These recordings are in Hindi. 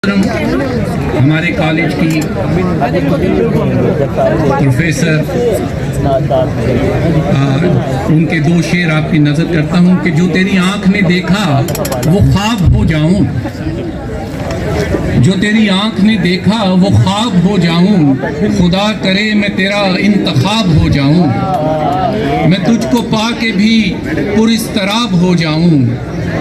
हमारे कॉलेज की प्रोफेसर, उनके दो शेर आपकी नज़र करता हूँ कि जो तेरी आँख ने देखा वो ख्वाब हो जाऊँ, जो तेरी आँख ने देखा वो ख्वाब हो जाऊँ, खुदा करे मैं तेरा इंतखाब हो जाऊँ, मैं तुझको पा के भी पुरिस्तराब हो जाऊँ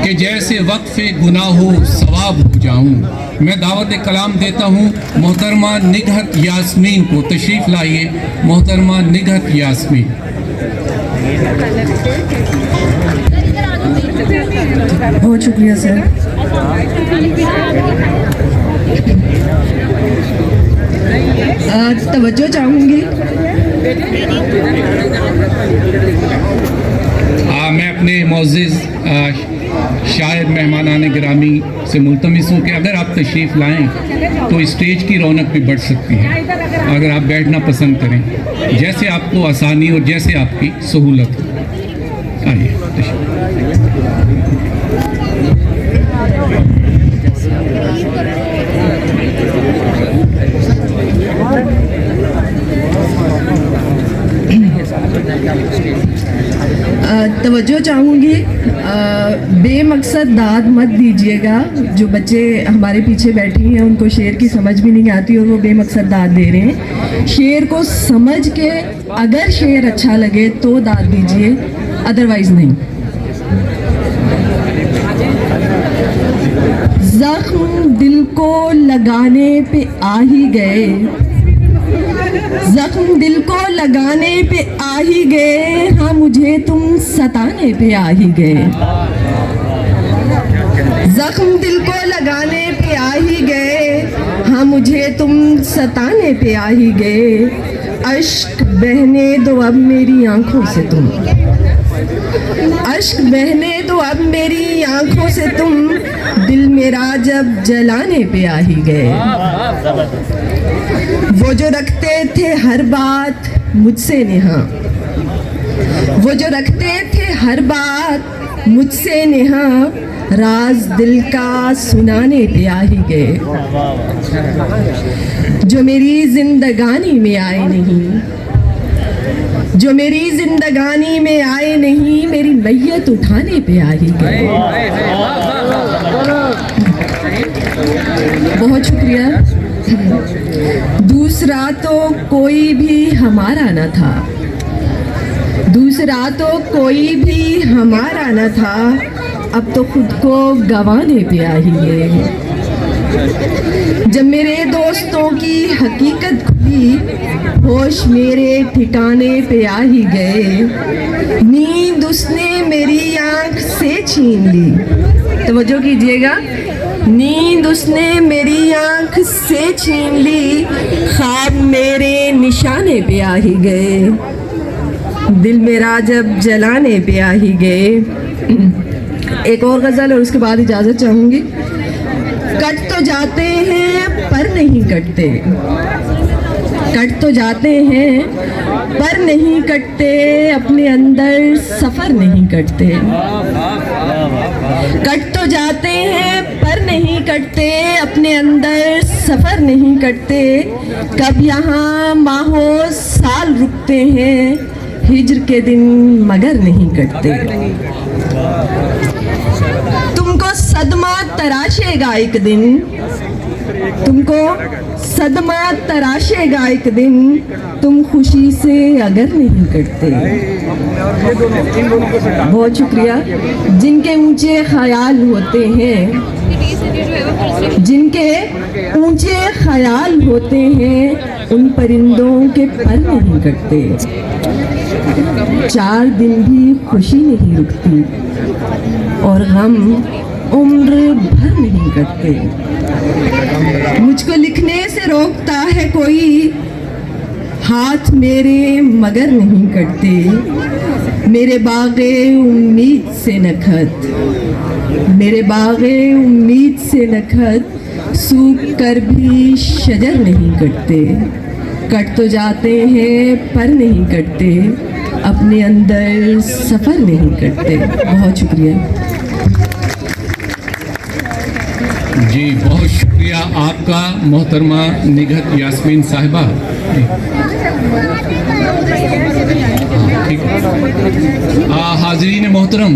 कि जैसे वक्फ़े गुनाहो सवाब हो जाऊँ। मैं दावत कलाम देता हूँ मोहतरमा निगहत यास्मीन को। तशरीफ़ लाइए मोहतरमा निगहत यास्मीन। बहुत शुक्रिया सर। तवज्जो चाहूँगी। मैं अपने मोअज़्ज़िज़ शायर मेहमानान गिरामी से मुल्तमिस हूँ कि अगर आप तशरीफ़ लाएँ तो स्टेज की रौनक भी बढ़ सकती है, अगर आप बैठना पसंद करें, जैसे आपको आसानी और जैसे आपकी सहूलत हो। आइए तवज्जो चाहूँगी। बेमकसद दाद मत दीजिएगा। जो बच्चे हमारे पीछे बैठी हैं उनको शेर की समझ भी नहीं आती और वो बेमकसद दाद दे रहे हैं। शेर को समझ के अगर शेर अच्छा लगे तो दाद दीजिए, अदरवाइज नहीं। जख्म दिल को लगाने पे आ ही गए, जख्म दिल को लगाने पे आ ही गए, हाँ मुझे तुम सताने पे आ ही गए। जख्म दिल को लगाने पे आ ही गए, हाँ मुझे तुम सताने पे आ ही गए। अश्क बहने दो अब मेरी आंखों से तुम, अश्क बहने दो अब मेरी आंखों से तुम, दिल मेरा जब जलाने पे आ ही गए। वो जो रखते थे हर बात मुझसे नेहा, वो जो रखते थे हर बात मुझसे नेहा, राज दिल का सुनाने पे आ ही गए। जो मेरी जिंदगानी में आए नहीं, जो मेरी जिंदगानी में आए नहीं, मेरी मैयत उठाने पे आ ही गए। बहुत शुक्रिया। दूसरा तो कोई भी हमारा न था, दूसरा तो कोई भी हमारा न था, अब तो खुद को गंवाने पे आ ही गए। जब मेरे दोस्तों की हकीकत खुली, होश मेरे ठिकाने पे आ ही गए। नींद उसने मेरी आंख से छीन ली, तवज्जो कीजिएगा। नींद उसने मेरी आंख से छीन ली, ख्वाब मेरे निशाने पे आ ही गए, दिल मेरा जब जलाने पे आ ही गए। एक और गज़ल और उसके बाद इजाज़त चाहूँगी। कट तो जाते हैं पर नहीं कटते, कट तो जाते हैं पर नहीं कटते, अपने अंदर सफ़र नहीं कटते। कट तो जाते हैं पर नहीं कटते, अपने अंदर सफ़र नहीं कटते। कब यहाँ माहो साल रुकते हैं, हिज्र के दिन मगर नहीं कटते। तुमको सदमा तराशेगा एक दिन, तुमको सदमा तराशेगा एक दिन, तुम खुशी से अगर नहीं कटते। बहुत शुक्रिया। जिनके ऊंचे ख्याल होते हैं, जिनके ऊंचे ख्याल होते हैं, उन परिंदों के पर नहीं कटते। 4 दिन भी खुशी नहीं रुकती और गम उम्र भर नहीं कटते। मुझको लिखने से रोकता है कोई, हाथ मेरे मगर नहीं कटते। मेरे बाग़े उम्मीद से नखत, मेरे बाग़े उम्मीद से नखत, सूख कर भी शजर नहीं कटते। कट तो जाते हैं पर नहीं कटते, अपने अंदर सफ़र नहीं कटते। बहुत शुक्रिया। जी बहुत शुक्रिया आपका मोहतरमा निघत यास्मीन साहिबा। जी ठीक। हाज़रीन मोहतरम,